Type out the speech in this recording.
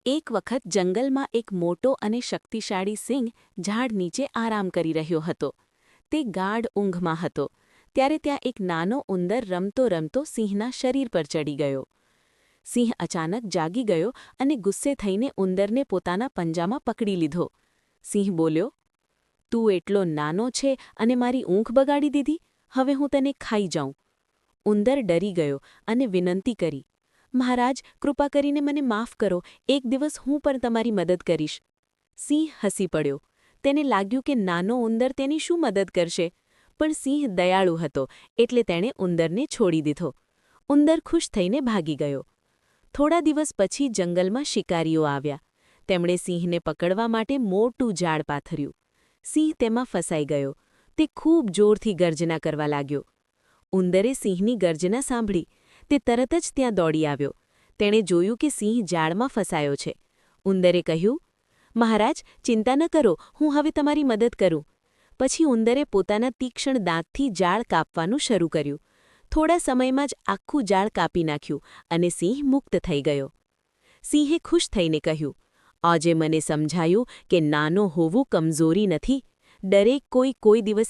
એક વખત જંગલમાં એક મોટો અને શક્તિશાળી સિંહ ઝાડ નીચે આરામ કરી રહ્યો હતો. તે ગાઢ ઊંઘમાં હતો ત્યારે ત્યાં એક નાનો ઉંદર રમતો રમતો સિંહના શરીર પર ચડી ગયો. સિંહ અચાનક જાગી ગયો અને ગુસ્સે થઈને ઉંદરને પોતાના પંજામાં પકડી લીધો. સિંહ બોલ્યો, "તું એટલો નાનો છે અને મારી ઊંઘ બગાડી દીધી? હવે હું તને ખાઈ જાઉં." ઉંદર ડરી ગયો અને વિનંતી કરી, "મહારાજ, કૃપા કરીને મને માફ કરો, એક દિવસ હું પણ તમારી મદદ કરીશ." સિંહ હસી પડ્યો. તેને લાગ્યું કે નાનો ઉંદર તેની શું મદદ કરશે, પણ સિંહ દયાળુ હતો એટલે તેણે ઉંદરને છોડી દીધો. ઉંદર ખુશ થઈને ભાગી ગયો. થોડા દિવસ પછી જંગલમાં શિકારીઓ આવ્યા. તેમણે સિંહને પકડવા માટે મોટું જાળ પાથર્યું. સિંહ તેમાં ફસાઈ ગયો. તે ખૂબ જોરથી ગર્જના કરવા લાગ્યો. ઉંદરે સિંહની ગર્જના સાંભળી. તે તરત જ ત્યાં દોડી આવ્યો. તેણે જોયું કે સિંહ જાળમાં ફસાયો છે. ઉંદરે કહ્યું, "મહારાજ, ચિંતા ન કરો, હું હવે તમારી મદદ કરું." પછી ઉંદરે પોતાના તીક્ષ્ણ દાંતથી જાળ કાપવાનું શરૂ કર્યું. થોડા સમયમાં જ આખું જાળ કાપી નાખ્યું અને સિંહ મુક્ત થઈ ગયો. સિંહે ખુશ થઈને કહ્યું, "આજે મને સમજાયું કે નાનો હોવું કમજોરી નથી. દરેક કોઈ દિવસ